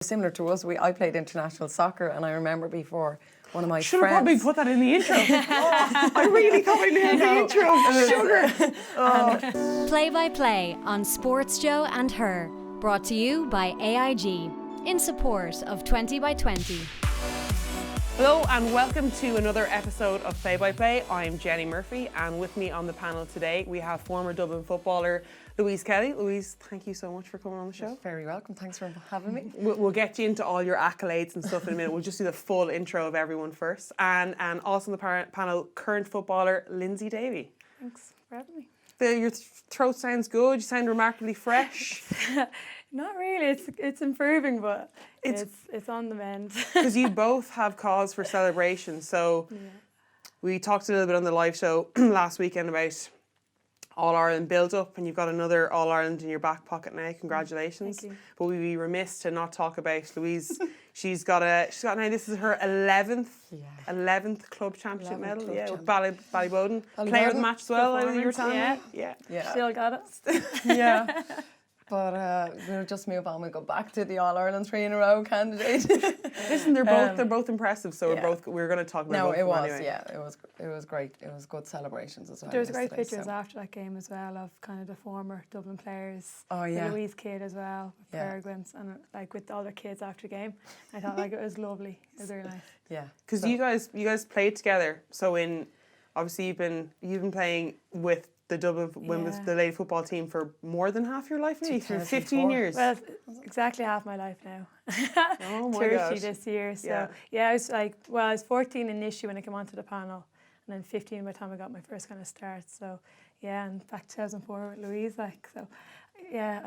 Similar to us, I played international soccer, and I remember before one of my Should friends... have probably put that in the intro. I really thought I nailed the intro. Sugar. Play-by-play on Sports Joe and Her, brought to you by AIG, in support of 20 by 20. Hello and welcome to another episode of Play by Play. I'm Jenny Murphy, and with me on the panel today we have former Dublin footballer Louise Kelly. Louise, thank you so much for coming on the show. You're very welcome. Thanks for having me. We'll get you into all your accolades and stuff in a minute. We'll just do the full intro of everyone first. And also on the panel, current footballer Lyndsey Davey. Thanks for having me. Your throat sounds good. You sound remarkably fresh. Not really. It's improving, but it's on the mend. Because you both have cause for celebration. So we talked a little bit on the live show last weekend about All-Ireland build-up, and you've got another All-Ireland in your back pocket now. Congratulations. Thank you. But we'd be remiss to not talk about Louise. She's got now, this is her 11th club championship medal. With Ballyboden. Player of the match as well, you were telling me. Yeah. Still got it. Yeah. But we'll just move on. We'll go back to the All-Ireland 3 in a row candidate. Listen, they're both impressive. So we're going to talk about both of them anyway. It was great. It was good celebrations as well. There was great pictures after that game as well of kind of the former Dublin players. Oh yeah. The Louise kid as well, with Peregrines, and like with all their kids after the game. I thought like it was lovely. It was very nice. Yeah. Because you guys played together. So obviously you've been playing with the Dublin women's the lady football team for more than half your life, maybe for 15 years. Well, exactly half my life now. Oh my 30 gosh. this year. So I was 14 initially when I came onto the panel, and then 15 by the time I got my first kind of start. So and back 2004 with Louise, I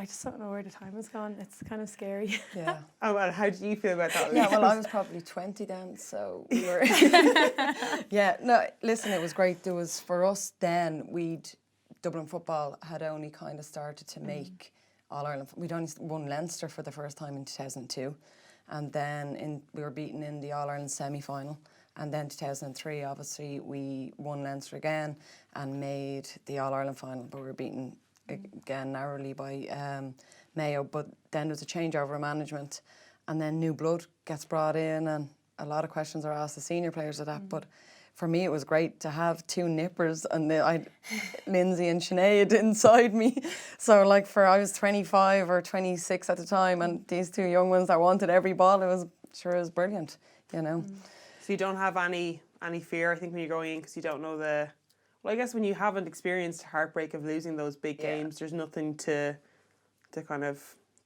just don't know where the time has gone. It's kind of scary. Yeah. Oh, well, how do you feel about that? Yeah, well, I was probably 20 then, so we were... Yeah, no, listen, it was great. There was, for us then, Dublin football had only kind of started to make All-Ireland. We'd only won Leinster for the first time in 2002. And then we were beaten in the All-Ireland semi-final. And then 2003, obviously, we won Leinster again and made the All-Ireland final. But we were beaten again narrowly by Mayo. But then there was a changeover of management. And then new blood gets brought in. And a lot of questions are asked the senior players of that. But for me, it was great to have two nippers and Lyndsey and Sinead inside me. So I was 25 or 26 at the time, and these two young ones that wanted every ball, it was brilliant, you know. So you don't have any fear, I think, when you're going in, because you don't know I guess when you haven't experienced heartbreak of losing those big games, there's nothing to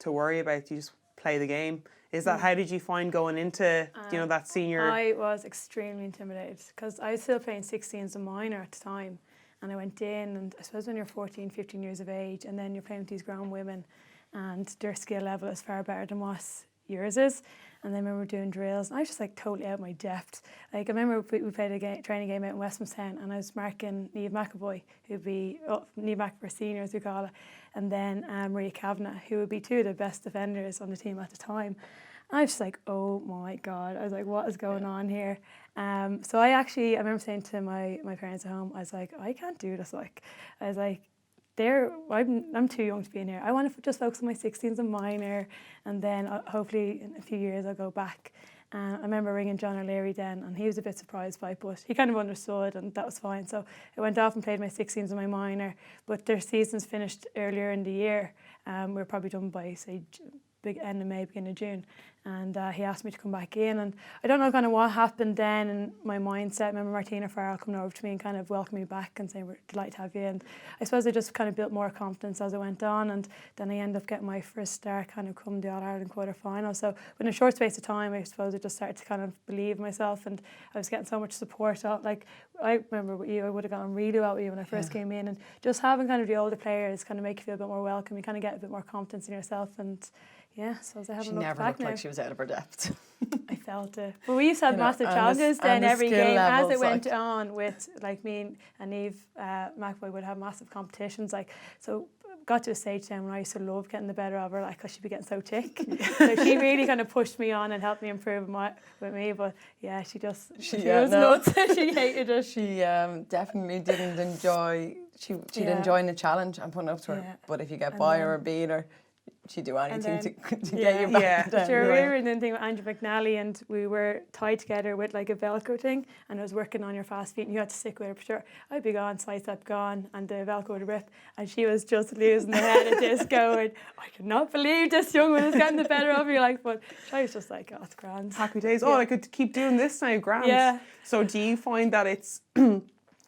worry about. You just play the game. Is that how did you find going into that senior? I was extremely intimidated because I was still playing 16s and minor at the time, and I went in, and I suppose when you're 14, 15 years of age, and then you're playing with these grown women, and their skill level is far better than what yours is. And then I remember doing drills, and I was just totally out of my depth. I remember we played a training game out in Westmoreland, and I was marking Niamh McAvoy, who'd be Niamh McAvoy senior as we call it, and then Maria Kavanagh, who would be two of the best defenders on the team at the time. And I was just oh my God, I was what is going on here? So I remember saying to my parents at home, I was I can't do this. I was I'm too young to be in here. I want to just focus on my 16s and minor, and then hopefully in a few years I'll go back. I remember ringing John O'Leary then, and he was a bit surprised by it, but he kind of understood, and that was fine. So I went off and played my 16s and my minor, but their seasons finished earlier in the year. We were probably done by, say, big end of May, beginning of June. And he asked me to come back in, and I don't know kind of what happened then in my mindset. I remember Martina Farrell coming over to me and kind of welcoming me back and saying, we're delighted to have you. And I suppose I just kind of built more confidence as I went on, and then I ended up getting my first start kind of come the All-Ireland quarter-final. So in a short space of time, I suppose I just started to kind of believe myself, and I was getting so much support. I remember with you, I would have gone really well with you when I first came in, and just having kind of the older players kind of make you feel a bit more welcome. You kind of get a bit more confidence in yourself, and so I haven't looked back now. She never looked like she was out of her depth. I felt it. But we used to have massive challenges then every game as it went on with me and Niamh McAvoy would have massive competitions. So got to a stage then when I used to love getting the better of her, because she'd be getting so thick. So she really kind of pushed me on and helped me improve with me. But yeah, she was nuts. She hated it. She definitely didn't enjoy. She'd enjoy the challenge and putting up to her. But if you get by her or beat her, she'd do anything then- to get you back Yeah. down. Sure, we Right. were in the thing with Andrew McNally, and we were tied together with like a Velcro thing, and I was working on your fast feet, and you had to stick with her. For sure, I'd be gone, sidestep gone, and the Velcro would rip, and she was just losing her head at this, going, "I cannot believe this young one is getting the better of me." Like, but I was just like, "Oh, it's grand." Happy days. Oh, I could keep doing this now, grand. Yeah. So do you find that it's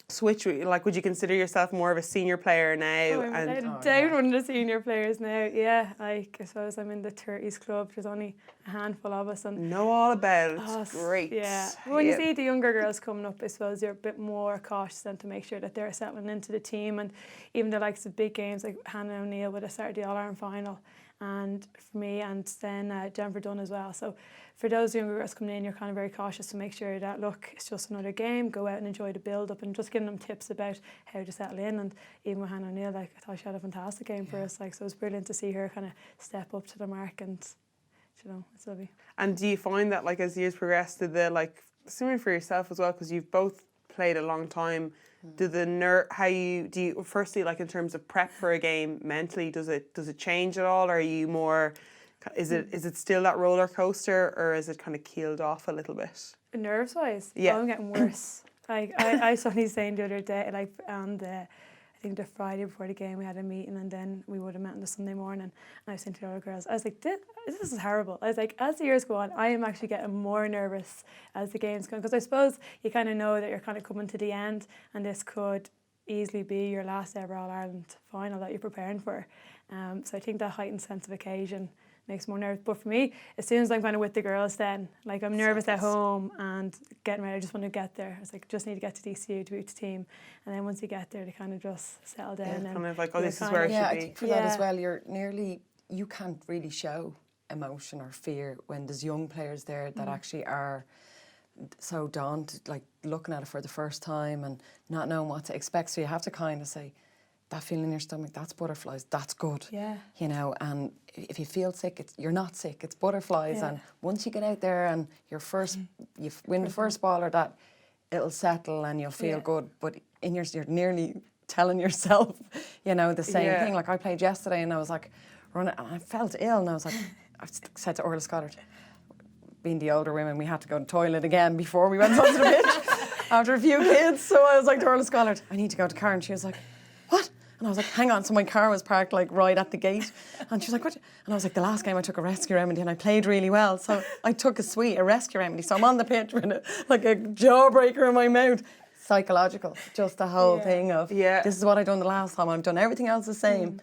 switch? Like, would you consider yourself more of a senior player now? Oh, I'm And without a doubt one of the senior players now. Yeah, like I suppose I'm in the 30s club. There's only a handful of us, and know all about it. oh, It's great. Yeah. When you see the younger girls coming up, I suppose you're a bit more cautious then to make sure that they're settling into the team, and even the likes of big games like Hannah O'Neill with a Saturday All-Ireland final, and for me, and then Jennifer Dunn as well. So for those younger girls coming in, you're kind of very cautious to make sure that, look, it's just another game, go out and enjoy the build-up, and just giving them tips about how to settle in. And even with Hannah O'Neill, like, I thought she had a fantastic game for us. Like, so it was brilliant to see her kind of step up to the mark, and, you know, it's lovely. And do you find that, like, as years progress, did the, like, similar for yourself as well, because you've both played a long time, do you firstly, like, in terms of prep for a game mentally, does it change at all? Or are you more, is it still that roller coaster, or is it kind of keeled off a little bit? Nerves wise, Yeah. I'm getting worse. Like I saw somebody saying the other day, like on the, I think the Friday before the game we had a meeting, and then we would have met on the Sunday morning, and I was saying to the other girls, I was like, this is horrible. I was like, as the years go on, I am actually getting more nervous as the game's going, because I suppose you kind of know that you're kind of coming to the end, and this could easily be your last ever All-Ireland final that you're preparing for. So I think that heightened sense of occasion makes more nervous. But for me, as soon as I'm kind of with the girls, then like I'm nervous at home and getting ready, I just want to get there. I was like, just need to get to DCU to beat the team, and then once you get there, they kind of just settle down. And Kind of like, oh, this is kind where of- I Yeah, should I be. think for that as Yeah. well, you can't really show emotion or fear when there's young players there that actually are so daunted, like looking at it for the first time and not knowing what to expect. So you have to kind of say, that feeling in your stomach, that's butterflies, that's good. Yeah. You know, and if you feel sick, you're not sick, it's butterflies. Yeah. And once you get out there and you win the first ball or that, it'll settle and you'll feel Yeah. good. But you're nearly telling yourself, you know, the same Yeah. thing. Like I played yesterday and I was like, running, and I felt ill, and I was like, I said to Orla Scott, being the older women, we had to go to the toilet again before we went onto the pitch after a few kids. So I was like to Orla Scott, I need to go to the car, and she was like, what? And I was like, hang on. So my car was parked like right at the gate, and she was like, what? And I was like, the last game I took a rescue remedy and I played really well, so I took a rescue remedy. So I'm on the pitch with like a jawbreaker in my mouth. Psychological, just the whole thing of this is what I done the last time. I've done everything else the same,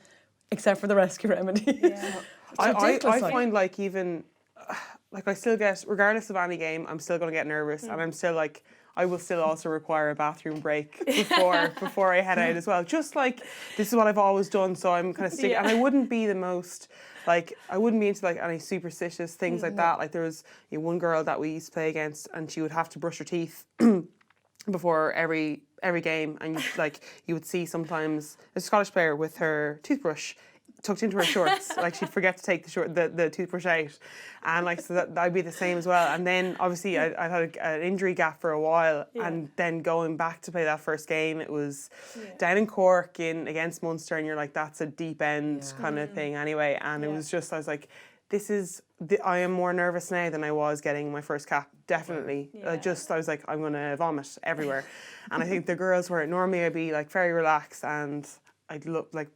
except for the rescue remedy. Yeah. I ridiculous, like. find like even like I still get, regardless of any game, I'm still going to get nervous, and I'm still like, I will still also require a bathroom break before I head out as well. Just like, this is what I've always done, so I'm kind of sticking. Yeah. And I wouldn't be the most, like, I wouldn't be into like any superstitious things like that. Like there was one girl that we used to play against, and she would have to brush her teeth before every game, and you would see sometimes a Scottish player with her toothbrush tucked into her shorts, like she'd forget to take the toothbrush out, and like so that'd be the same as well. And then obviously I had an injury gap for a while, and then going back to play that first game, it was down in Cork against Munster, and you're like, that's a deep end kind of thing anyway, and it was just, I was like, I am more nervous now than I was getting my first cap, definitely. I was like, I'm going to vomit everywhere. And I think the girls were, normally I'd be like very relaxed, and I'd look like,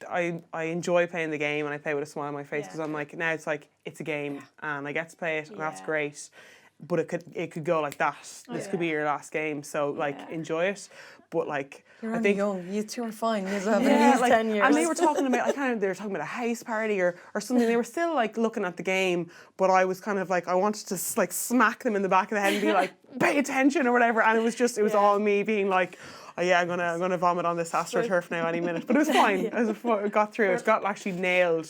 I enjoy playing the game, and I play with a smile on my face, because I'm like, now it's like, it's a game and I get to play it, and that's great. But it could go like that. This could be your last game, so like enjoy it. But like, You're I only think young. You two are fine. You have at least 10 years. and they were talking about, they were talking about a house party or something. They were still like looking at the game, but I was kind of like, I wanted to like smack them in the back of the head and be like, pay attention or whatever. And it was all me being like, oh yeah, I'm gonna vomit on this astroturf now any minute. But it was fine. I got through it. Got actually nailed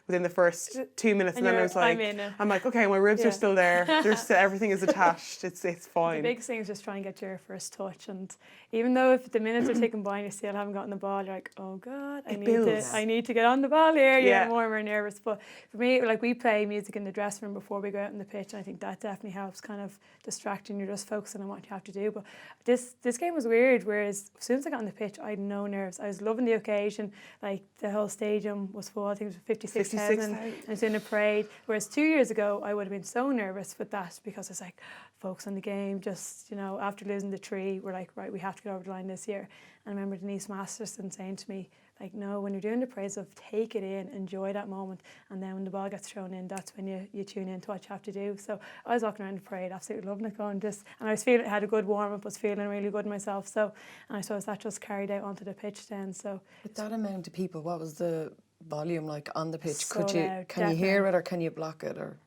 within the first 2 minutes, and then I was like, I'm in it. I'm like, okay, my ribs are still there. There's still, everything is attached. It's The fine. biggest thing is just try and get your first touch, and even though if the minutes are ticking by and you still haven't gotten the ball, you're like, oh god, builds. I need to get on the ball here. You Yeah. get more and more nervous. But for me, like, we play music in the dressing room before we go out on the pitch, and I think that definitely helps kind of distracting. You're just focusing on what you have to do. But this game was weird. Whereas as soon as I got on the pitch, I had no nerves. I was loving the occasion. Like, the whole stadium was full. I think it was 56,000. And it's in a parade. Whereas 2 years ago, I would have been so nervous with that because it's like, focus on the game. Just, you know, after losing the 3, we're like, right, we have to get over the line this year. And I remember Denise Masterson saying to me, like, no, when you're doing the praise of, take it in, enjoy that moment, and then when the ball gets thrown in, that's when you tune in to what you have to do. So I was walking around the parade, absolutely loving it, going just, and I was feeling, had a good warm up, was feeling really good myself. So, and I suppose that just carried out onto the pitch then. So With that amount of people, what was the volume like on the pitch? So loud, Can you hear it, or can you block it, or?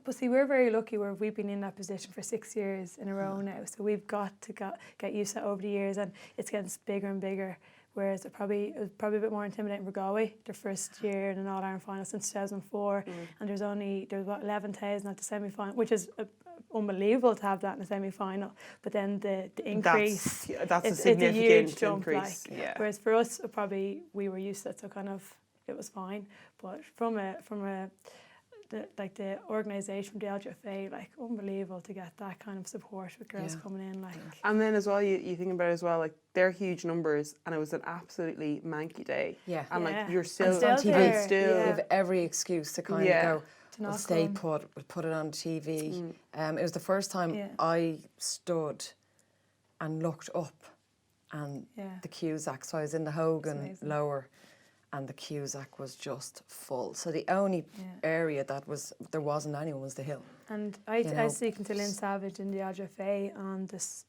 But see, we're very lucky where we've been in that position for 6 years in a row now. So we've got to get used to it over the years, and it's getting bigger and bigger. Whereas it was probably a bit more intimidating for Galway, their first year in an All-Ireland final since 2004, and there's about 11,000 at the semi-final, which is unbelievable to have that in a semi-final. But then the increase, that's a it's significant a huge jump, increase. like. Yeah. Whereas for us, we were used to it, so kind of it was fine. But from the organisation, the LGFA, like, unbelievable to get that kind of support with girls coming in, like. And then as well, you think about it as well, like, they're huge numbers, and it was an absolutely manky day. Yeah. And Yeah. like, you're And still still on TV. there, Still. yeah. They have every excuse to kind Yeah. of go, To we'll not stay come. we'll put it on TV. It was the first time I stood and looked up, and the Cusack, so I was in the Hogan amazing. lower, and the Cusack was just full. So the only area there wasn't anyone was the hill. And I was speaking to Lynn Savage in the LGFA on this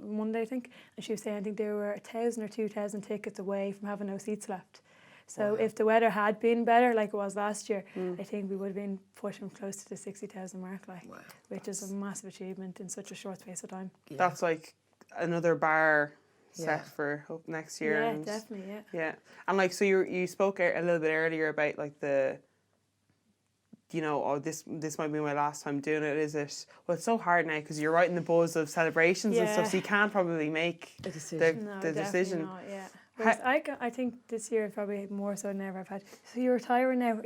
Monday, I think, and she was saying I think there were 1,000 or 2,000 tickets away from having no seats left. So if the weather had been better, like it was last year, I think we would have been pushing close to the 60,000 mark, like, which is a massive achievement in such a short space of time. Yeah. That's like another bar set for hope next year. Yeah, and definitely, yeah. And like, so you spoke a little bit earlier about like this might be my last time doing it, is it? Well, it's so hard now because you're right in the buzz of celebrations and stuff, so you can't probably make A decision. the decision. Not, yeah. Whereas I think this year probably more so than ever I've had, so you're retiring now,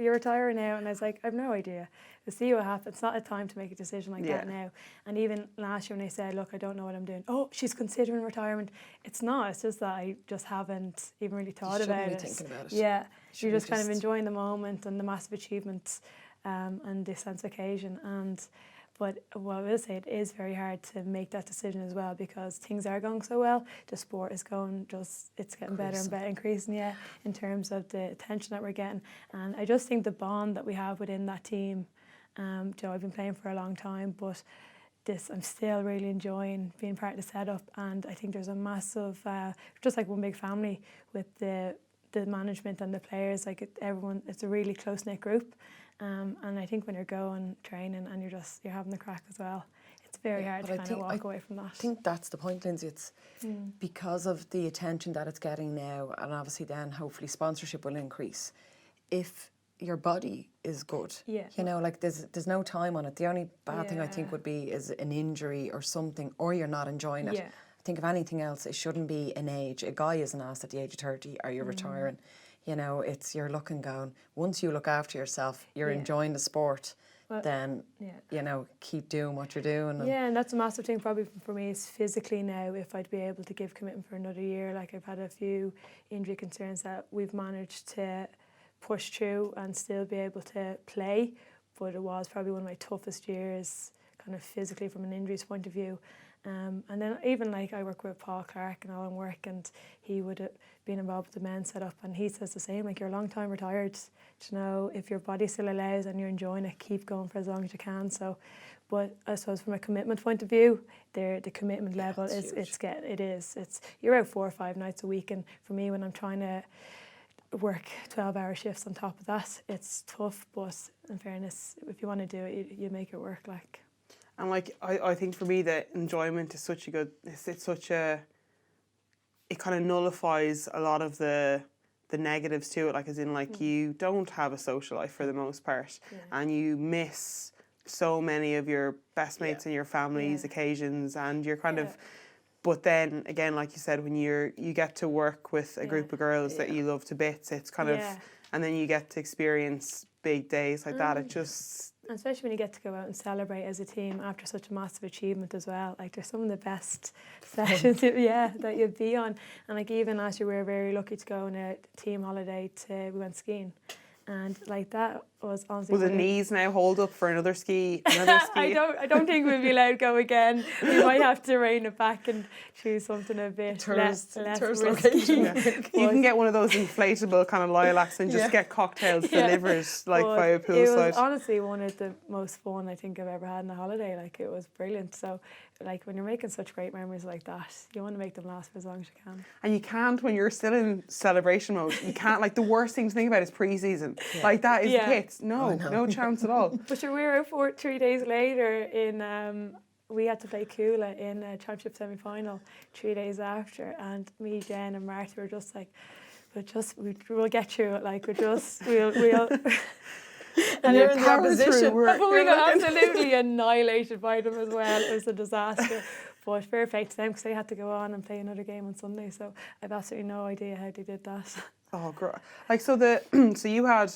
and I was like, I've no idea. We'll see what happens. It's not a time to make a decision like that now. And even last year when they said, look, I don't know what I'm doing. Oh, she's considering retirement. It's not. It's just that I just haven't even really thought about it. Thinking about it. Yeah. You're just kind of enjoying the moment and the massive achievements and this sense of occasion. But what I will say, it is very hard to make that decision as well because things are going so well. The sport is going it's getting better and better, increasing, in terms of the attention that we're getting. And I just think the bond that we have within that team, I've been playing for a long time, but I'm still really enjoying being part of the setup. And I think there's a massive, just like one big family with the management and the players, like everyone, it's a really close-knit group. And I think when you're going training and you're having the crack as well, it's very hard to kind of walk away from that. I think that's the point, Lyndsey. It's because of the attention that it's getting now, and obviously then hopefully sponsorship will increase. If your body is good, like there's no time on it. The only bad thing I think would be is an injury or something, or you're not enjoying it. I think if anything else, it shouldn't be an age. A guy isn't asked at the age of 30, are you retiring? You're looking going, once you look after yourself, you're enjoying the sport, then, keep doing what you're doing. And that's a massive thing probably for me is physically now, if I'd be able to give commitment for another year. Like I've had a few injury concerns that we've managed to push through and still be able to play, but it was probably one of my toughest years kind of physically from an injuries point of view. And then even like I work with Paul Clark and Alan Work, and he would have been involved with the men's setup, and he says the same, like you're a long time retired, if your body still allows and you're enjoying it, keep going for as long as you can. So, but I suppose from a commitment point of view, the commitment level is you're out 4 or 5 nights a week, and for me when I'm trying to work 12-hour shifts on top of that, it's tough, but in fairness, if you want to do it, you make it work, like. And like I think for me the enjoyment is such a good, it kind of nullifies a lot of the the negatives to it, like as in like you don't have a social life for the most part, and you miss so many of your best mates and your family's occasions, and you're kind of. But then again, like you said, when you get to work with a group of girls that you love to bits, it's kind of, and then you get to experience big days like that. It just. And especially when you get to go out and celebrate as a team after such a massive achievement as well. Like there's some of the best sessions, that you'd be on. And like even last year we were very lucky to go on a team holiday we went skiing. And like that was honestly. Will the knees now hold up for another ski? I don't think we'll be allowed to go again. We might have to rein it back and choose something a bit less risky. You can get one of those inflatable kind of lilacs and just get cocktails delivered like by a poolside. It was honestly one of the most fun I think I've ever had on a holiday. Like it was brilliant. So like when you're making such great memories like that, you want to make them last for as long as you can. And you can't when you're still in celebration mode. You can't, like the worst thing to think about is pre-season. Like that is pits. No chance at all. But sure, we were out 3 days later in we had to play Coola in a championship semi-final 3 days after, and me, Jen and Martha were just like, we'll get through it, like we'll and you're in that position. But we got absolutely annihilated by them as well. It was a disaster. But fair play to them because they had to go on and play another game on Sunday. So I've absolutely no idea how they did that. Oh, great. Like so so you had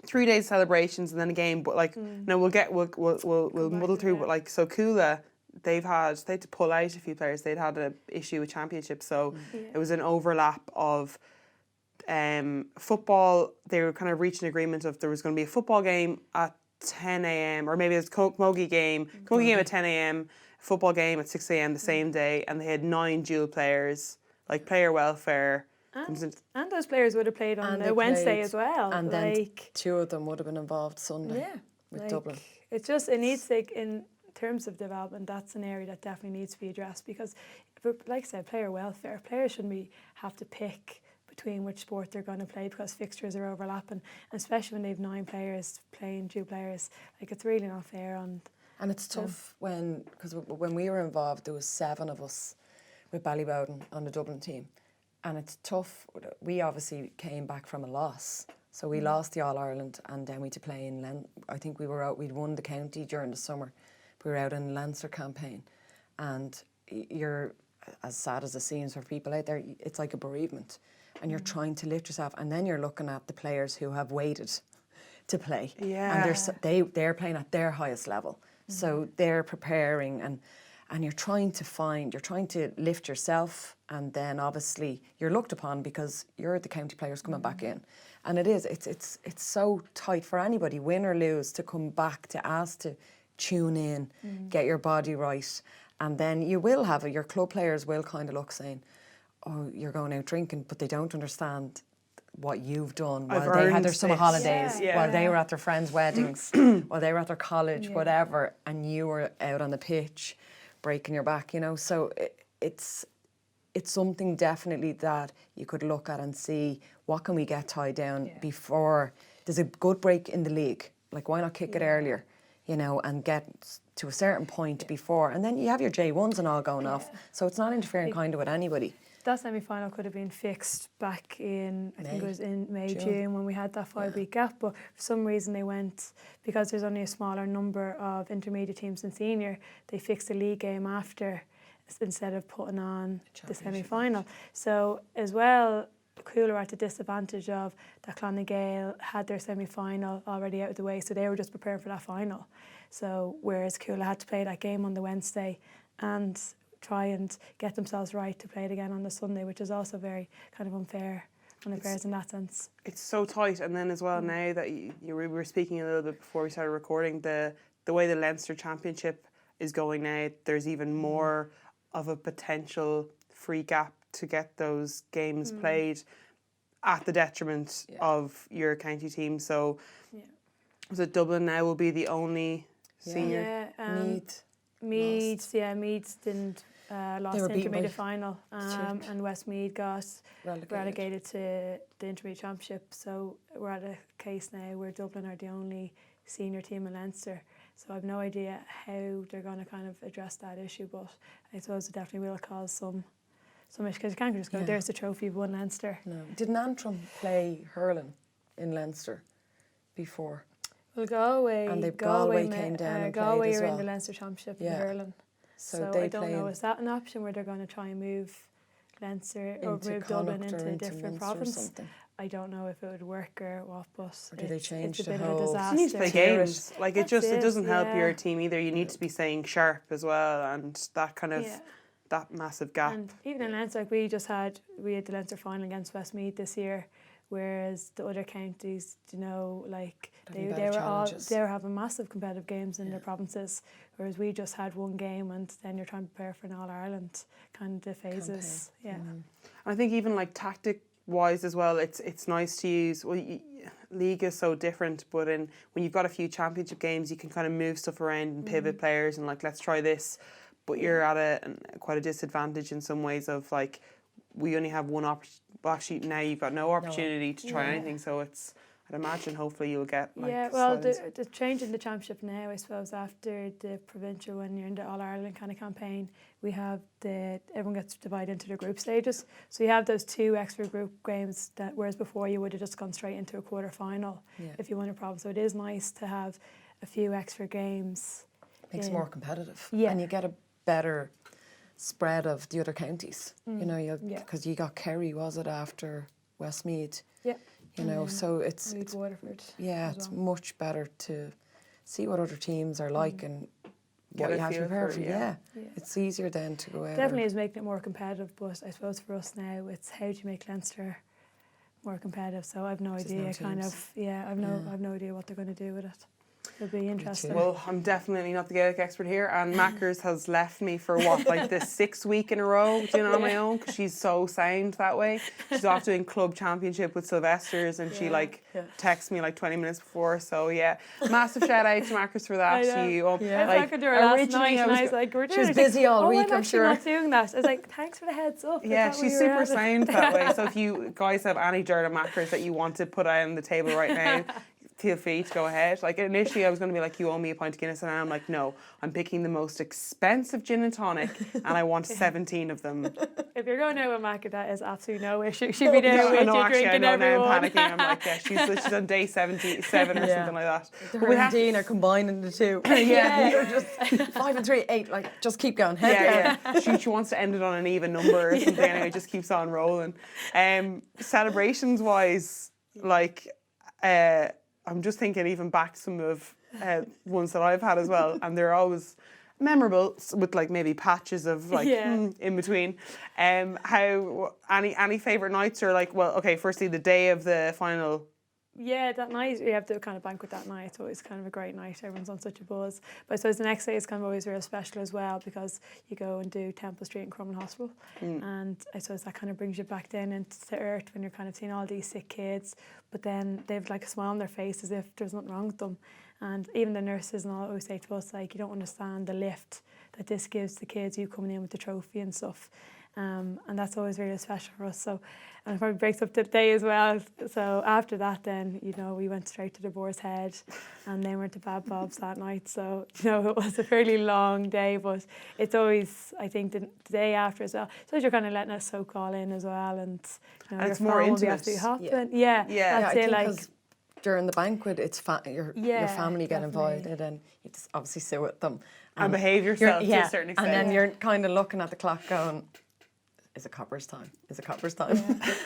3 days celebrations and then a game, but like no, we'll muddle through. But like so, Coola, they had to pull out a few players. They'd had an issue with championship, so it was an overlap of. Football, they were kind of reaching agreement of there was going to be a football game at 10 a.m. or maybe it was Camogie game at 10 a.m., football game at 6 a.m. the same day, and they had 9 dual players, like player welfare. And those players would have played on a Wednesday as well. And then 2 of them would have been involved Sunday with Dublin. It's just, it needs to, in terms of development, that's an area that definitely needs to be addressed because, like I said, player welfare, players shouldn't have to pick between which sport they're going to play because fixtures are overlapping, and especially when they've 9 players playing 2 players, like it's really not fair. And it's tough because when we were involved, there was 7 of us with Ballyboden on the Dublin team, and it's tough. We obviously came back from a loss, so we lost the All Ireland, and then we had to play in I think we'd won the county during the summer. We were out in the Leinster campaign, and you're as sad as it seems for people out there. It's like a bereavement. And you're trying to lift yourself, and then you're looking at the players who have waited to play, and they're playing at their highest level, so they're preparing, and you're trying to lift yourself, and then obviously you're looked upon because you're the county players coming back in, and it's so tight for anybody, win or lose, to come back, to ask to tune in, get your body right, and then you will have your club players will kind of look saying, oh, you're going out drinking, but they don't understand what you've done while they had their summer holidays, while they were at their friends' weddings, while they were at their college, whatever, and you were out on the pitch breaking your back, So it's something definitely that you could look at and see what can we get tied down before there's a good break in the league. Like, why not kick it earlier, and get to a certain point before, and then you have your J1s and all going off, so it's not interfering kind of with anybody. That semi-final could have been fixed back in, I think it was in May, June, when we had that 5-week gap, but for some reason they went, because there's only a smaller number of intermediate teams than senior, they fixed the league game after instead of putting on the semi-final. So as well, Coola were at the disadvantage of that Clonagale had their semi-final already out of the way, so they were just preparing for that final. So whereas Coola had to play that game on the Wednesday and try and get themselves right to play it again on the Sunday, which is also very kind of unfair on the players in that sense. It's so tight, and then as well now that we were speaking a little bit before we started recording, the way the Leinster Championship is going now, there's even more of a potential free gap to get those games played at the detriment of your county team. So was it Dublin now will be the only senior? Meads didn't lost the intermediate final, and Westmeath got relegated to the intermediate championship. So we're at a case now where Dublin are the only senior team in Leinster. So I've no idea how they're going to kind of address that issue, but I suppose it definitely will cause some so much because you can't just go, there's the trophy, you've won Leinster. No. Didn't Antrim play hurling in Leinster before? Well, Galway, And Galway came down and Galway played as are in well. the Leinster Championship in Yeah. hurling. So they I don't play know, is that an option where they're going to try and move Leinster or into move Dublin Connacht or into a into different Munster or province? something? I don't know if it would work or what, but Or do they change it's a the bit of a whole- disaster. You need to play Tier it. games. Like That's it doesn't help yeah. your team either. You need to be staying sharp as well, and that kind of Yeah. that massive gap. And even in Leinster, like we had the Leinster final against Westmeath this year, whereas the other counties, you know, like Having they better were all challenges. they were having massive competitive games in their provinces, whereas we just had one game, and then you're trying to prepare for an All Ireland kind of phases. Campaign. I think even like tactic wise as well, it's nice to use. Well, league is so different, but when you've got a few championship games, you can kind of move stuff around and pivot players and like let's try this. But you're at quite a disadvantage in some ways of like we only have one opportunity. Well, actually now you've got no opportunity to try anything. So I'd imagine hopefully you'll get like well, slides. the change in the championship now, I suppose, after the provincial, when you're in the All Ireland kind of campaign, we have everyone gets divided into the group stages. So you have those 2 extra group games that, whereas before you would have just gone straight into a quarter final if you won a province. So it is nice to have a few extra games. Makes it more competitive. Yeah. And you get a better spread of the other counties. You know, Yeah. because you got Kerry, was it, after Westmeath? Yeah. You know, so it's Waterford. yeah, as it's well. much better to see what other teams are like and Get what a you have to feel prepare for for. it, Yeah. Yeah. It's easier then to go out. Definitely is making it more competitive, but I suppose for us now, it's how do you make Leinster more competitive? So I've no There's idea, no kind teams. of, I've no idea what they're going to do with it. It'll be interesting. Well, I'm definitely not the Gaelic expert here, and Mackers has left me for what, like the 6th week in a row, doing it on my own because she's so sound that way. She's off doing club championship with Sylvester's, and she like texts me like 20 minutes before. So yeah, massive shout out to Mackers for that. I know. She I was talking to her last originally night, and I was like, we're She was doing it. She's busy all week, I'm I'm actually sure. not doing that. I was like, thanks for the heads up. I Yeah, thought we she's were super at it. sound that way. So if you guys have any dirt on Mackers that you want to put out on the table right now, feel free to go ahead. Like initially I was going to be like, you owe me a pint of Guinness, and I'm like, no, I'm picking the most expensive gin and tonic and I want 17 of them. If you're going out with Macca, that is absolutely no issue. She'd be there with I know, you actually, I drinking know now everyone. I'm panicking. I'm like, yeah, she's on day 77 or something like that. Her But we and have Dean are combining the two. Yeah. You're just 5 and 3, 8. Like, just keep going. Head down. yeah. She wants to end it on an even number or something. Anyway, it just keeps on rolling. Celebrations wise, like, I'm just thinking even back to some of ones that I've had as well, and they're always memorable with like maybe patches of like in between. How any favourite nights or like, well, okay, firstly the day of the final. Yeah, that night, we have the kind of banquet that night. It's always kind of a great night. Everyone's on such a buzz. But I suppose the next day is kind of always real special as well, because you go and do Temple Street in Crumlin Hospital. And I suppose that kind of brings you back down into the earth when you're kind of seeing all these sick kids. But then they've like a smile on their face as if there's nothing wrong with them. And even the nurses and all always say to us, like, you don't understand the lift that this gives the kids, you coming in with the trophy and stuff. And that's always really special for us. So, and it probably breaks up the day as well. So after that, then, you know, we went straight to the Boar's Head, and then went to Bad Bob's that night. So, you know, it was a fairly long day, but it's always, I think, the day after as well. So you're kind of letting us soak all in as well, and you know, And it's your more phone will be intimate. absolutely hopping. Yeah. That's I it. think Like, 'cause during the banquet, it's your family get definitely. invited, and you just obviously sit with them And behave yourself to a certain And extent. then you're kind of looking at the clock, going, "Is it Copper's time? Is it Copper's time?"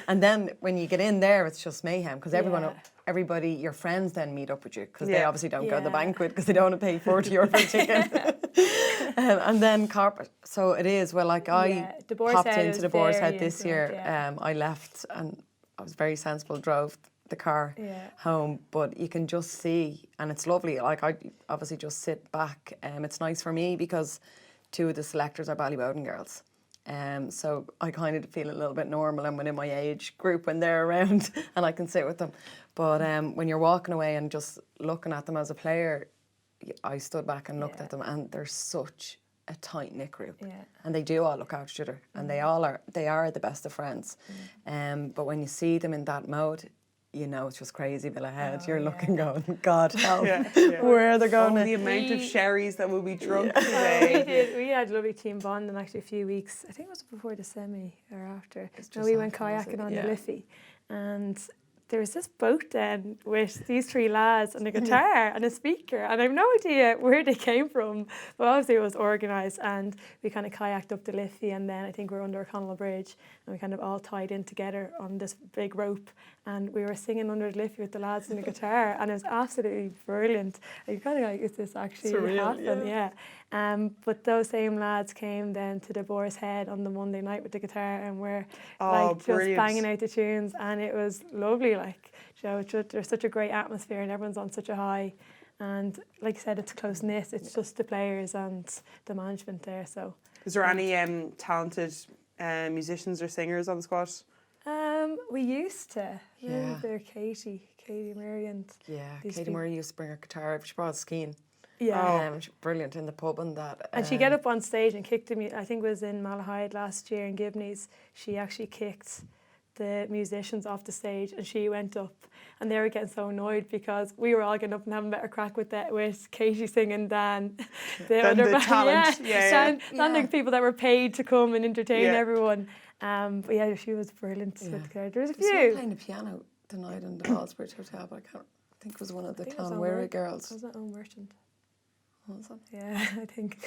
And then when you get in there, it's just mayhem, because everybody, your friends then meet up with you, because they obviously don't go to the banquet because they don't want to pay €40 for a ticket. And then Copper. So it is. Well, like the Boar's popped Head into was the Boar's very Head this intimate, year. I left and I was very sensible, drove the car home, but you can just see, and it's lovely. Like, I obviously just sit back. It's nice for me because 2 of the selectors are Ballyboden girls. So I kind of feel a little bit normal and within my age group when they're around and I can sit with them. But when you're walking away and just looking at them as a player, I stood back and looked at them, and they're such a tight-knit group. And they do all look after each other, and they are the best of friends. But when you see them in that mode, you know it's just Crazyville ahead. You're looking going, God help, Yeah. where they're going. The amount of sherries that will be drunk We today. we had a lovely team bonding actually a few weeks. I think it was before the semi or after. It's No, just we went after, was it? kayaking on Yeah. the Liffey, and there was this boat then with these 3 lads and a guitar and a speaker, and I have no idea where they came from, but obviously it was organised, and we kind of kayaked up the Liffey, and then I think we were under O'Connell Bridge, and we kind of all tied in together on this big rope, and we were singing under the Liffey with the lads and the guitar, and it was absolutely brilliant. And you're kind of like, is this actually Surreal, happen? Yeah. But those same lads came then to the Boar's Head on the Monday night with the guitar, and we're just brilliant. banging out the tunes, and it was lovely. Like, you know, there's such a great atmosphere, and everyone's on such a high. And like I said, it's close knit. It's just the players and the management there. So, Is there any talented musicians or singers on the squad? we used to. Yeah. There, Katie Murray, and Yeah, these Katie people. Murray used to bring her guitar. She brought skiing. Yeah. She's brilliant in the pub and that. And she get up on stage and kicked the I think it was in Malahide last year in Gibney's. She actually kicked the musicians off the stage, and she went up, and they were getting so annoyed because we were all getting up and having a better crack with Katie singing than the other the band. talent. Than the people that were paid to come and entertain Yeah. everyone. But yeah, she was brilliant with the guitar. There was a There's someone few. playing the piano tonight in the Ballsbridge Hotel, but I think it was one of the I think it was Clonwera Owen- girls. Was that Owen Merchant? Was it? Yeah, I think.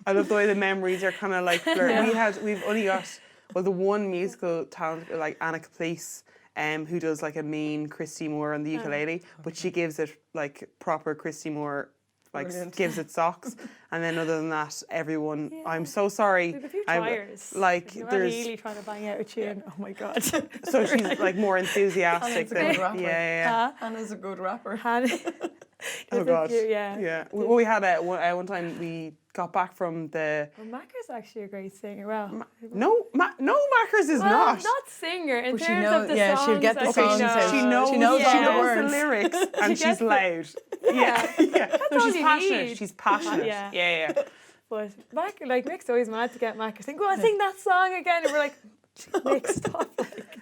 I love the way the memories are kind of like blurred. We've only got the one musical talent like Anna Caplice, who does like a mean Christy Moore on the ukulele, but she gives it like proper Christy Moore, like Brilliant. gives it socks. And then other than that, everyone, I'm so sorry. We have a few I'm- tires. like Noelle there's Healy trying to bang out a tune. Oh my God. so she's like more enthusiastic Anna's a than good rapper. yeah. Anna's a good rapper. Hannah. Oh There's a God, few, yeah. yeah. We had one time we got back from the Well, Macker's actually a great singer. Well, no Mackers is well, not. singer in But she terms know- of the yeah, songs. she'll get the I songs think, out. She She knows knows all the the words. lyrics and She she's gets the- loud. Yeah. No, all she's you passionate. need. She's passionate. Yeah. Yeah. But Macker, like Mick's always mad to get Macker saying, "Go on, sing that song again," and we're like, "Mick, stop!" Like,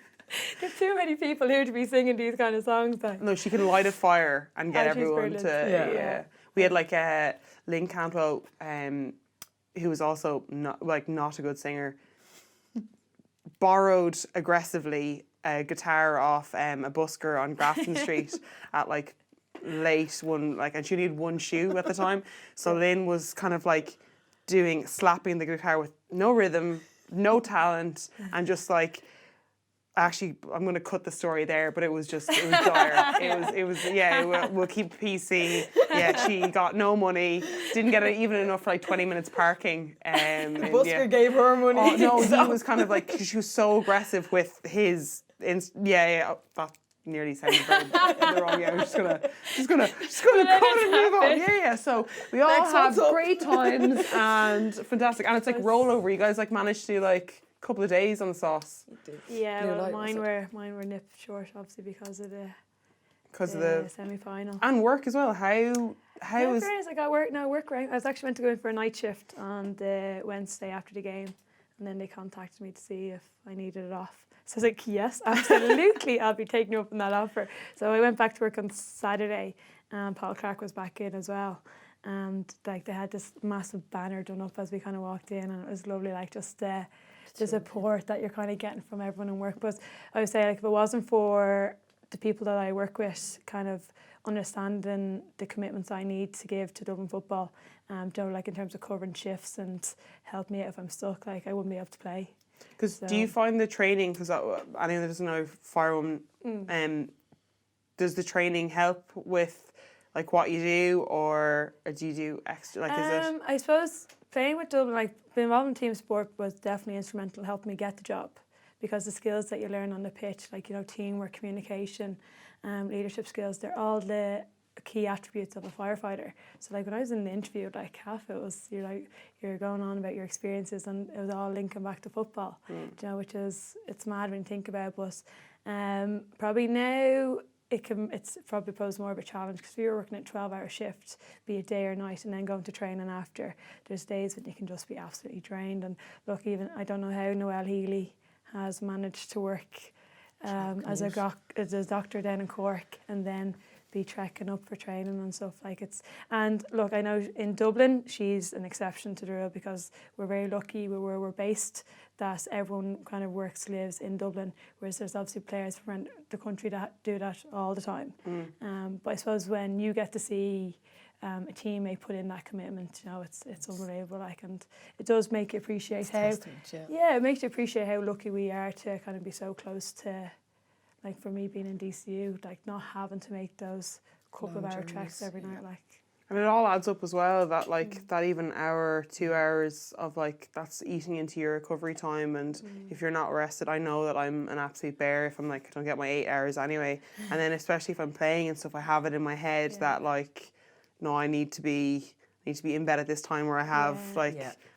there's too many people here to be singing these kind of songs. Like. No, she can light a fire and get Oh, she's everyone to. brilliant. Yeah. We had like Lynn Cantwell, who was also not a good singer, borrowed aggressively a guitar off a busker on Grafton Street at like late one, like, and she only had one shoe at the time. So Lynn was kind of like slapping the guitar with no rhythm, no talent, and just like, actually, I'm going to cut the story there, but it was dire. We'll keep PC. Yeah, she got no money, didn't get even enough for like 20 minutes parking. The busker gave her money. Oh, no, he was kind of like, she was so aggressive with his, that nearly sounded very the wrong. Yeah, I'm just gonna cut and move on. Yeah. So we all Next have one's up. great times and fantastic, and it's like rollover. You guys like managed to do like a couple of days on the sauce Yeah, Blue well, light, was mine were nipped short, obviously, because of the because of the semi-final. and work as well. How No, is fairness, I got work right. I was actually meant to go in for a night shift on the Wednesday after the game, and then they contacted me to see if I needed it off. So I was like, yes, absolutely, I'll be taking you up on that offer. So I went back to work on Saturday, and Paul Clark was back in as well. And like they had this massive banner done up as we kind of walked in, and it was lovely, like just the support that you're kind of getting from everyone in work. But I would say, like, if it wasn't for the people that I work with kind of understanding the commitments I need to give to Dublin football, like in terms of covering shifts and help me out if I'm stuck, like I wouldn't be able to play. because do you find the training, because anyone that doesn't know firewoman, does the training help with like what you do, or do you do extra, like is it I suppose playing with Dublin, like being involved in team sport, was definitely instrumental in helping me get the job, because the skills that you learn on the pitch, like, you know, teamwork, communication, leadership skills, they're all the key attributes of a firefighter. So like when I was in the interview, like half it was you're going on about your experiences, and it was all linking back to football, you know, which is, it's mad when you think about it. But probably now it's probably posed more of a challenge, because if you're working a 12-hour shift, be it day or night, and then going to training after, there's days when you can just be absolutely drained. And look, even I don't know how Noelle Healy has managed to work as a doctor down in Cork, and then be trekking up for training and stuff. Like, it's, and look, I know in Dublin she's an exception to the rule because we're very lucky where we're based that everyone kind of lives in Dublin, whereas there's obviously players from around the country that do that all the time. But I suppose when you get to see a teammate put in that commitment, you know, it's unbelievable. Like, and it does make you appreciate it makes you appreciate how lucky we are to kind of be so close to, like, for me being in DCU, like not having to make those couple of hour treks every night, like. And it all adds up as well, that like that even hour, 2 hours of like, that's eating into your recovery time, and if you're not rested, I know that I'm an absolute bear if I'm like, I don't get my 8 hours anyway. And then especially if I'm playing and stuff, I have it in my head that like, no, I need to be in bed at this time where I have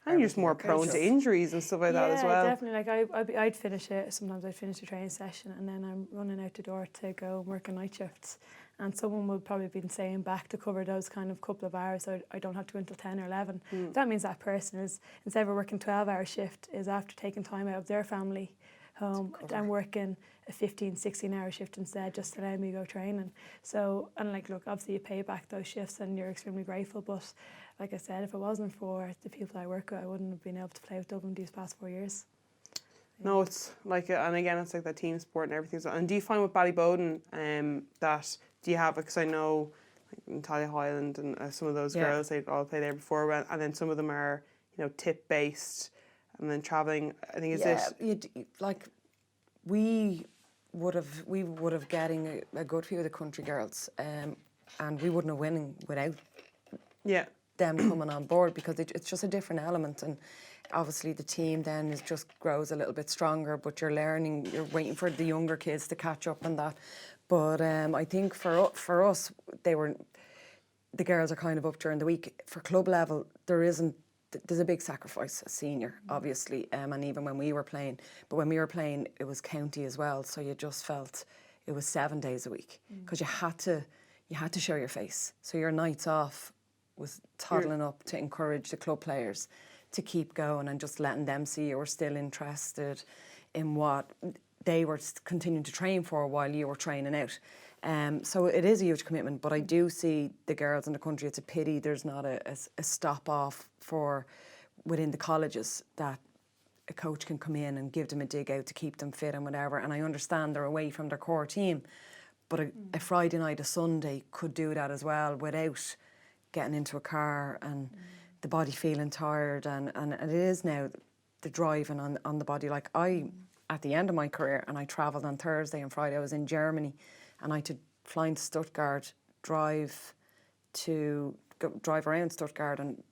and you're just more prone to injuries and stuff like that as well. Yeah, definitely. Like I'd finish it, sometimes I'd finish a training session and then I'm running out the door to go and work a night shifts. And someone would probably be staying back to cover those kind of couple of hours, so I don't have to go until 10 or 11. That means that person is, instead of working 12-hour shift, is after taking time out of their family home and working a 15, 16-hour shift instead, just to let me go training. So, and like, look, obviously you pay back those shifts and you're extremely grateful, but like I said, if it wasn't for the people I work with, I wouldn't have been able to play with Dublin these past 4 years. No, it's like, and again, it's like that team sport and everything. So, and do you find with Ballyboden that, do you have, because I know like Natalia Hyland and some of those girls, they all played there before, and then some of them are, you know, tip based and then travelling, I think, like we would have getting a good few of the country girls, and we wouldn't have winning without them coming on board, because it's just a different element. And obviously the team then just grows a little bit stronger, but you're waiting for the younger kids to catch up on that. But I think for us, the girls are kind of up during the week. For club level, there's a big sacrifice as senior, obviously, and even when we were playing. But when we were playing, it was county as well, so you just felt it was 7 days a week, because you had to show your face. So your nights off was toddling up to encourage the club players to keep going and just letting them see you were still interested in what they were continuing to train for while you were training out. So it is a huge commitment, but I do see the girls in the country, it's a pity there's not a stop off for within the colleges, that a coach can come in and give them a dig out to keep them fit and whatever. And I understand they're away from their core team, but a Friday night, a Sunday could do that as well without getting into a car and the body feeling tired. And it is now the driving on the body. Like at the end of my career, and I travelled on Thursday and Friday, I was in Germany, and I had to fly into Stuttgart, drive around Stuttgart and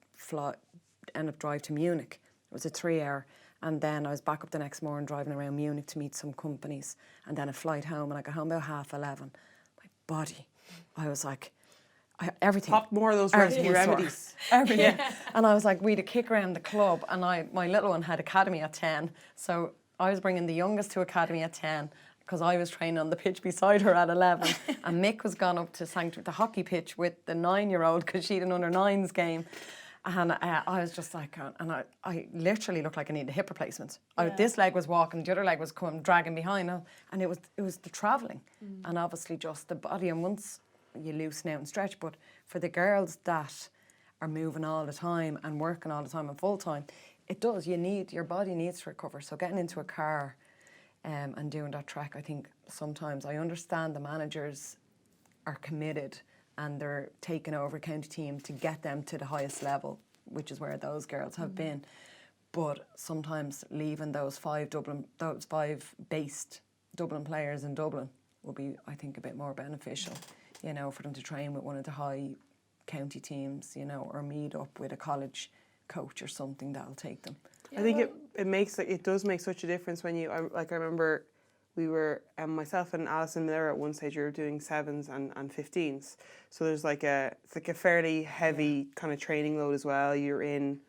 end up drive to Munich. It was a 3-hour, and then I was back up the next morning driving around Munich to meet some companies, and then a flight home, and I got home about 11:30. My body, I was like, everything. Pop more of those remedies. Everything. And I was like, we had a kick around the club, and my little one had academy at 10, so I was bringing the youngest to academy at 10, because I was training on the pitch beside her at 11, and Mick was gone up to the hockey pitch with the 9-year-old, because she had an under-9s game, and I was just like, and I literally looked like I needed a hip replacement. This leg was walking, the other leg was dragging behind, and it was the travelling, and obviously just the body, and once you loosen out and stretch, but for the girls that are moving all the time and working all the time and full time, your body needs to recover. So getting into a car and doing that trek, I think sometimes I understand the managers are committed and they're taking over a county team to get them to the highest level, which is where those girls have been. But sometimes leaving those five based Dublin players in Dublin will be, I think, a bit more beneficial, you know, for them to train with one of the high county teams, you know, or meet up with a college coach or something that'll take them. I think it does make such a difference when I remember we were, myself and Alison Miller at one stage, we were doing 7s and 15s. So there's it's like a fairly heavy kind of training load as well. You're in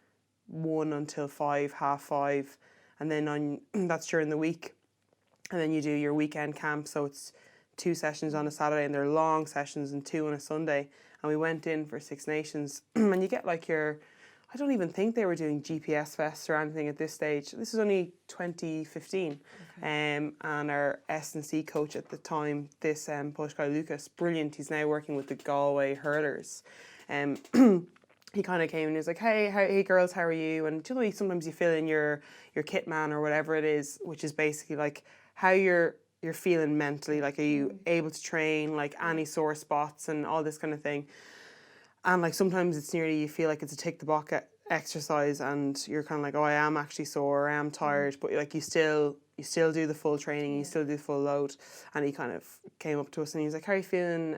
1 until 5, 5:30, and then that's during the week. And then you do your weekend camp, so it's 2 sessions on a Saturday, and they're long sessions, and 2 on a Sunday. And we went in for Six Nations, and you get like your, I don't even think they were doing GPS fests or anything at this stage. This was only 2015. And our S&C coach at the time, this Polish guy Lucas, brilliant. He's now working with the Galway hurlers. He kind of came and he was like, hey girls, how are you? And do you know, sometimes you fill in your kit man or whatever it is, which is basically like how you're feeling mentally. Like, are you able to train, like any sore spots and all this kind of thing. And like sometimes it's nearly, you feel like it's a tick the box exercise and you're kind of like, oh, I am actually sore, I am tired, but like you still do the full training, you still do the full load. And he kind of came up to us and he was like, how are you feeling?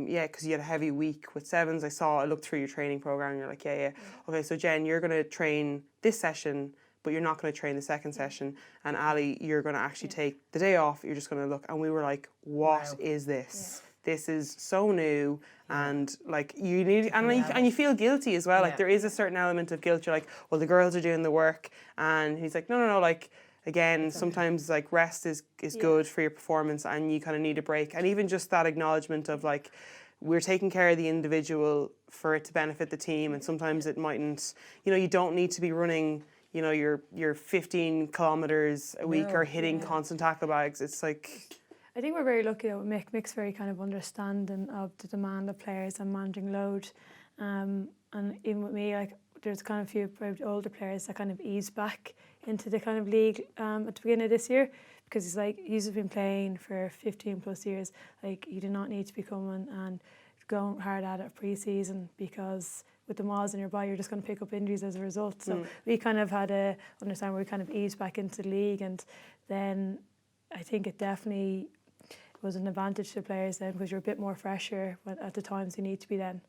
Yeah, because you had a heavy week with sevens. I looked through your training program and you're like, yeah. Okay, so Jen, you're going to train this session, but you're not going to train the second session. And Ali, you're going to actually take the day off. You're just going to look. And we were like, what is this? This is so new, and like you need, and you feel guilty as well. Like there is a certain element of guilt. You're like, well, the girls are doing the work, and he's like, no. Like again, sometimes like rest is good for your performance, and you kind of need a break. And even just that acknowledgement of like, we're taking care of the individual for it to benefit the team, and sometimes it mightn't. You know, you don't need to be running, you know, your 15 kilometers a week or hitting constant tackle bags. It's like, I think we're very lucky that Mick. Mick's very kind of understanding of the demand of players and managing load. And even with me, like there's kind of a few older players that kind of ease back into the kind of league at the beginning of this year, because he's like, he's been playing for 15 plus years. Like you do not need to be coming and going hard at it pre-season, because with the miles in your body, you're just going to pick up injuries as a result. So we kind of had a understand where we kind of eased back into the league, and then I think it definitely was an advantage to players then, because you're a bit more fresher at the times you need to be then.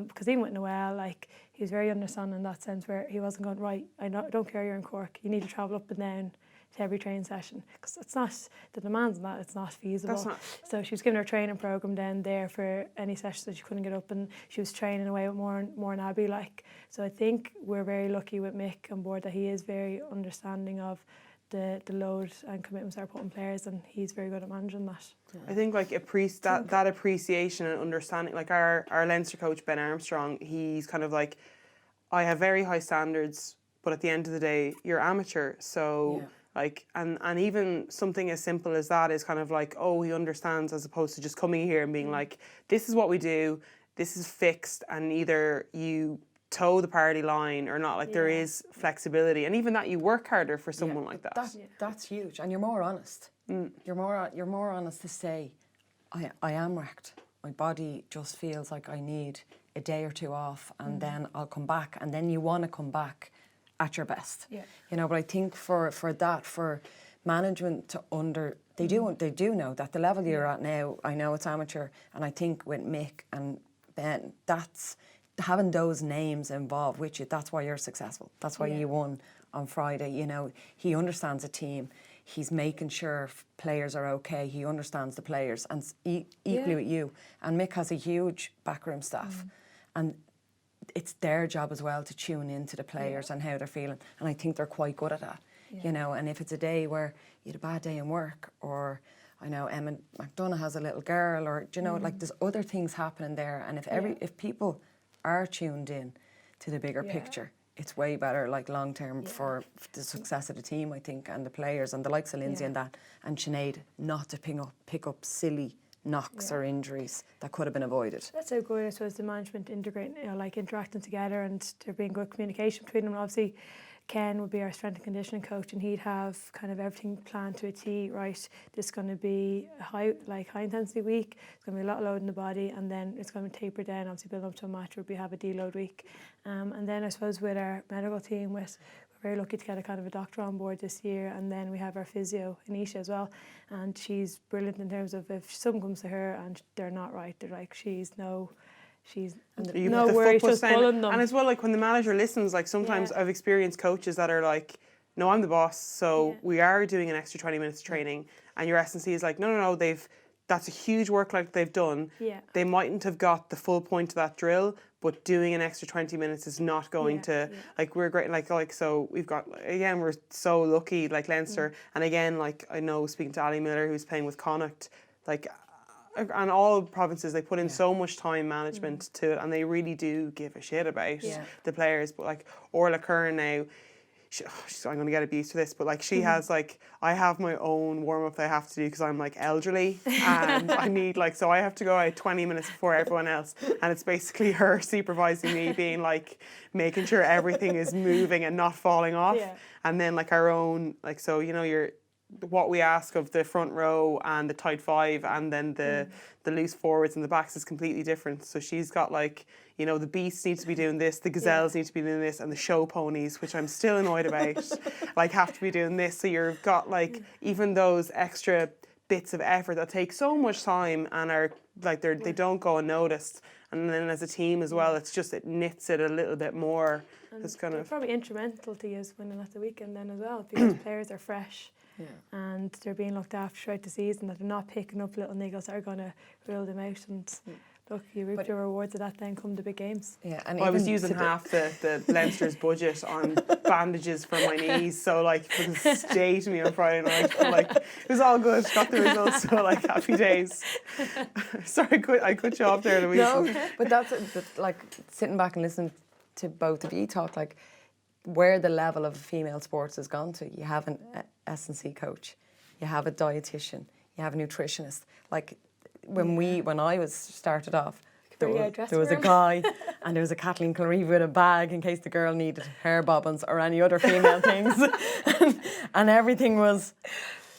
Because even with Noel, like he was very understanding in that sense, where he wasn't going, right, I don't care you're in Cork, you need to travel up and down to every training session, because it's not, the demands on that, it's not feasible. So she was given her training programme down there for any sessions that she couldn't get up, and she was training away with more and Abby, like. So I think we're very lucky with Mick on board that he is very understanding of the load and commitments that are put on players, and he's very good at managing that. I think like that appreciation and understanding, like our Leinster coach Ben Armstrong, he's kind of like, I have very high standards, but at the end of the day, you're amateur, so like, and even something as simple as that is kind of like, oh, he understands, as opposed to just coming here and being like, this is what we do, this is fixed, and either you toe the party line or not. Like there is flexibility, and even that you work harder for someone like that. That's huge, and you're more honest. You're more honest to say, I am wrecked. My body just feels like I need a day or two off, and then I'll come back, and then you want to come back at your best. You know, but I think for management to they do know that the level you're at now, I know it's amateur, and I think with Mick and Ben, that's having those names involved with you, that's why you're successful. That's why you won on Friday. You know, he understands a team. He's making sure players are okay. He understands the players, and equally with you. And Mick has a huge backroom staff, and it's their job as well to tune into the players and how they're feeling. And I think they're quite good at that. You know, and if it's a day where you had a bad day in work, or I know Emma McDonough has a little girl, or you know, like there's other things happening there. And if people are tuned in to the bigger picture, it's way better, like long term for the success of the team, I think, and the players, and the likes of Lyndsey and that, and Sinead, not to pick up silly knocks or injuries that could have been avoided. That's so good, I suppose, the management integrating, you know, like interacting together, and there being good communication between them. Obviously, Ken would be our strength and conditioning coach, and he'd have kind of everything planned to a T, right? This is going to be a high intensity week, it's going to be a lot of load in the body, and then it's going to taper down, obviously build up to a match where we have a deload week. And then I suppose with our medical team, we're very lucky to get a kind of a doctor on board this year, and then we have our physio, Anisha, as well, and she's brilliant in terms of if someone comes to her and they're not right, they're like, she's no worry, just pulling them. And as well, like when the manager listens, like sometimes I've experienced coaches that are like, no, I'm the boss, so we are doing an extra 20 minutes of training, and your S&C is like, no, that's a huge workload they've done. They mightn't have got the full point of that drill, but doing an extra 20 minutes is not going to, like, we're great, like, so we've got, again, we're so lucky, like Leinster, and again, like, I know speaking to Ali Miller, who's playing with Connacht, like, and all provinces, they put in so much time management to it, and they really do give a shit about the players. But like Orla Curran now, I'm going to get abused for this, but like she has like, I have my own warm up that I have to do because I'm like elderly and I need like, so I have to go out 20 minutes before everyone else, and it's basically her supervising me, being like making sure everything is moving and not falling off. And then like our own, like, so you know, what we ask of the front row and the tight five and then the loose forwards and the backs is completely different. So she's got like, you know, the beasts need to be doing this, the gazelles need to be doing this, and the show ponies, which I'm still annoyed about, like have to be doing this. So you've got like even those extra bits of effort that take so much time and are like they don't go unnoticed. And then as a team as well, it's just, it knits it a little bit more. And it's kind they're of probably instrumental to you winning at the weekend then as well, because players are fresh. And they're being looked after throughout the season, that they're not picking up little niggles that are going to rule them out. And look, you reap your rewards of that then come the big games. Yeah, and I was using half the Leinster's budget on bandages for my knees, so like it was day to me on Friday night. But, like it was all good, got the results, so like happy days. Sorry, I cut you off there, Louise. No, but that's like sitting back and listening to both of you talk, like where the level of female sports has gone to. You have an S&C coach, you have a dietitian, you have a nutritionist. Like when I was started off, there was a guy and there was a Kathleen Clary with a bag in case the girl needed hair bobbins or any other female things. And everything was,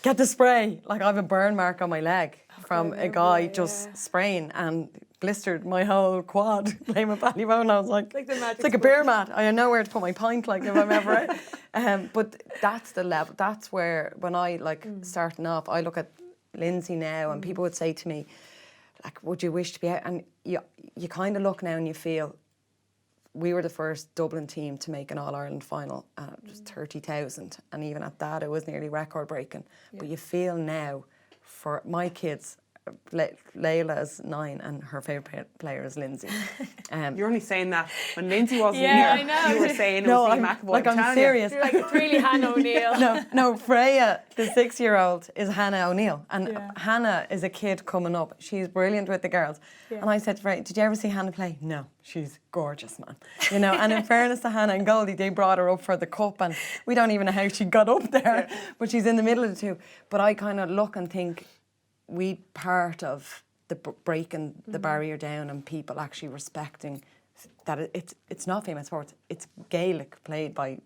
get the spray. Like I have a burn mark on my leg from a guy just spraying and blistered my whole quad playing with Ballyboden. I was like it's like a beer mat. I know where to put my pint, like if I'm ever out. But that's the level. That's where, when I like starting off, I look at Lyndsey now and people would say to me, like, would you wish to be out? And you kind of look now and you feel, we were the first Dublin team to make an All-Ireland final, and it was 30,000, and even at that it was nearly record breaking. But you feel now, for my kids, Layla is 9 and her favourite player is Lyndsey. You're only saying that when Lyndsey wasn't here. I know. You were saying it was Lee McAvoy. Like I'm serious. You're like, it's really Hannah O'Neill. No, Freya, the 6-year-old, is Hannah O'Neill. And Hannah is a kid coming up. She's brilliant with the girls. And I said to Freya, did you ever see Hannah play? No, she's gorgeous, man. You know, and in fairness to Hannah and Goldie, they brought her up for the cup and we don't even know how she got up there, but she's in the middle of the two. But I kind of look and think, we part of the breaking the barrier down and people actually respecting that it's not female sports, it's Gaelic played by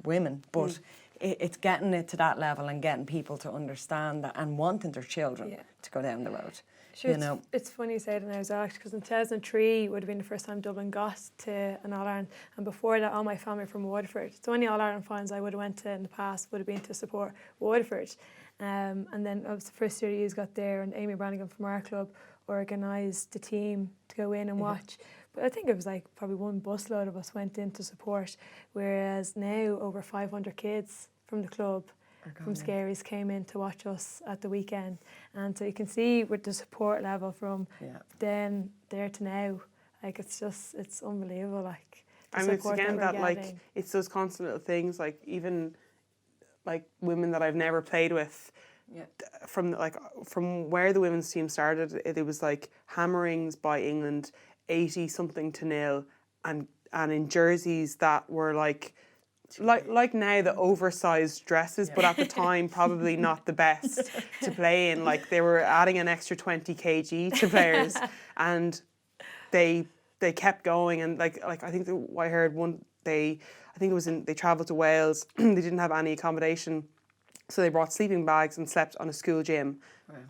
women, but it's getting it to that level and getting people to understand that and wanting their children to go down the road. Sure, it's funny you say that now as well, because in 2003 would have been the first time Dublin got to an All-Ireland, and before that all my family from Waterford. So any All-Ireland finals I would have went to in the past would have been to support Waterford. And then it was the first year you got there, and Amy Brannigan from our club organised the team to go in and watch. But I think it was like probably one busload of us went in to support, whereas now over 500 kids from the club from Skerries came in to watch us at the weekend. And so you can see with the support level from then there to now, like it's unbelievable. Like, I mean, it's again that like it's those constant little things, like even like women that I've never played with, from where the women's team started, it was like hammerings by England, 80-something-0, and in jerseys that were like now the oversized dresses, but at the time probably not the best to play in. Like they were adding an extra 20 kg to players, and they kept going. And like I think I heard one day, I think it was they travelled to Wales. They didn't have any accommodation, so they brought sleeping bags and slept on a school gym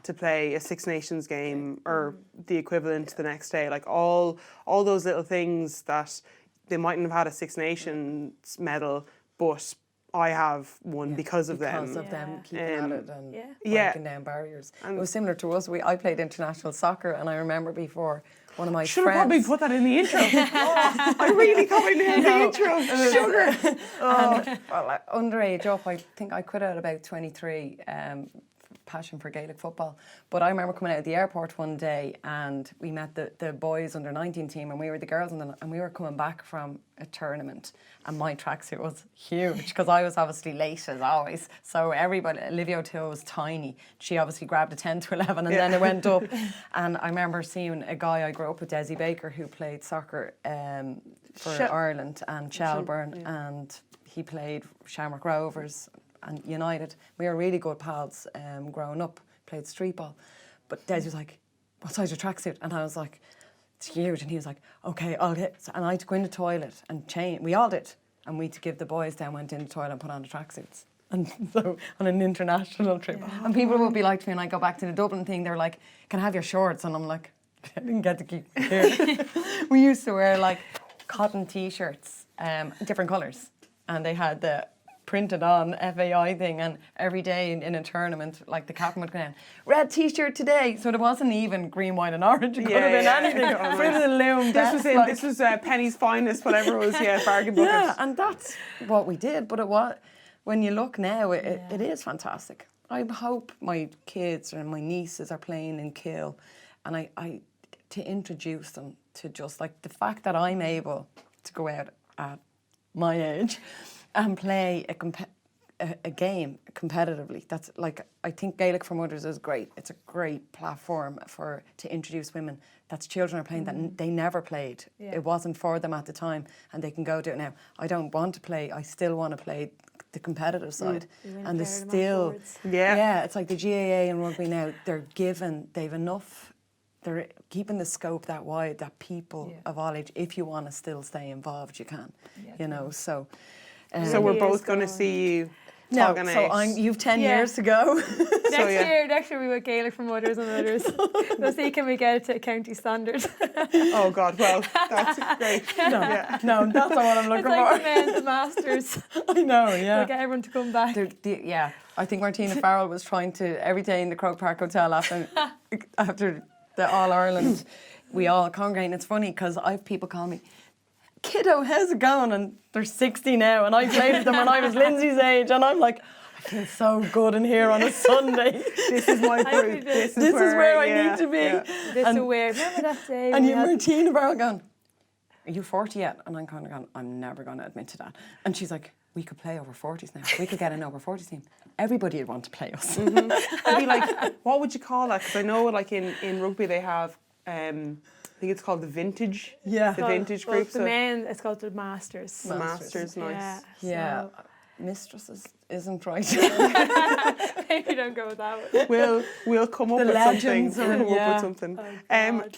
to play a Six Nations game or the equivalent the next day. Like all those little things that they mightn't have had a Six Nations medal, but I have one because of them. Because of them keeping at it and breaking down barriers. And it was similar to us. I played international soccer, and I remember before one of my should friends... have probably put that in the intro. I really thought I knew the intro. Sugar. And, well, underage up, I think I quit out about 23, passion for Gaelic football. But I remember coming out of the airport one day and we met the boys under 19 team and we were the girls and we were coming back from a tournament and my tracksuit was huge because I was obviously late as always. So everybody, Olivia O'Toole was tiny. She obviously grabbed a 10 to 11 and then it went up. And I remember seeing a guy I grew up with, Desi Baker, who played soccer for Ireland and Shelburne, and he played Shamrock Rovers and United. We were really good pals growing up, played street ball. But Desi was like, what size your tracksuit? And I was like, it's huge. And he was like, okay, I'll get... And I had to go in the toilet and change. We all did. And we, to give the boys down, went in the toilet and put on the tracksuits. And so on an international trip. Yeah. And people would be like to me, and I go back to the Dublin thing, they're like, can I have your shorts? And I'm like, I didn't get to keep it here. We used to wear like cotton T-shirts, different colours. And they had the printed on FAI thing, and every day in a tournament, like the captain would go in, red T-shirt today. So there wasn't even green, white and orange. It could have been anything. Fruit of the Loom. This was Penny's Finest, whatever it was, bargain bucket. Yeah, and that's what we did. But when you look now, it is fantastic. I hope my kids and my nieces are playing in Kill, and I to introduce them to just like the fact that I'm able to go out at my age and play a game competitively. That's like, I think Gaelic for Mothers is great. It's a great platform to introduce women. That's children are playing that they never played. Yeah. It wasn't for them at the time, and they can go do it now. I don't want to play. I still want to play the competitive side. And there's still, it's like the GAA and rugby now, they've enough, they're keeping the scope that wide that people of all age, if you want to still stay involved, you can, you know, so... so we're both going to see you talking you've 10 years to go. Next year we were Gaelic for Mothers and Others. We'll see, can we get it to county standard? Oh God, well, that's great. No, that's not what I'm looking for. It's like the Masters. I know, yeah. We'll get everyone to come back. I think Martina Farrell was trying to, every day in the Croke Park Hotel after the All-Ireland, we all congregate. And it's funny because I have people call me, kiddo, how's it going? And they're 60 now, and I played with them when I was Lyndsey's age, and I'm like, I feel so good in here on a Sunday. This is my group. This is where I need to be. Yeah. This is weird. Remember that day? And Martina Farrell going, are you 40 yet? And I'm kind of going, I'm never going to admit to that. And she's like, we could play over 40s now. We could get an over 40s team. Everybody would want to play us. I'd be like, what would you call that? Because I know like in rugby they have... I think it's called the vintage. Yeah. The vintage group. The men, it's called the Masters. The Masters, nice. Yeah. Mistresses isn't right. Maybe don't go with that one. We'll come up with something.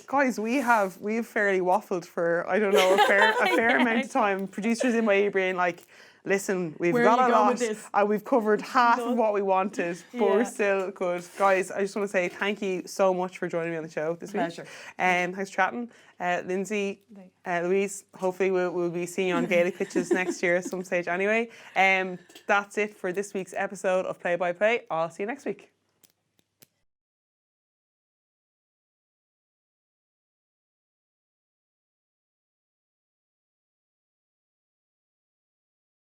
Guys, we have fairly waffled for, I don't know, a fair amount of time. Producers in my ear being like, listen, we've got a lot and we've covered half of what we wanted, but we're still good. Guys, I just want to say thank you so much for joining me on the show this week. Pleasure. Thanks for chatting. Lyndsey, Louise, hopefully we'll be seeing you on Gaelic pitches next year at some stage anyway. That's it for this week's episode of Play by Play. I'll see you next week.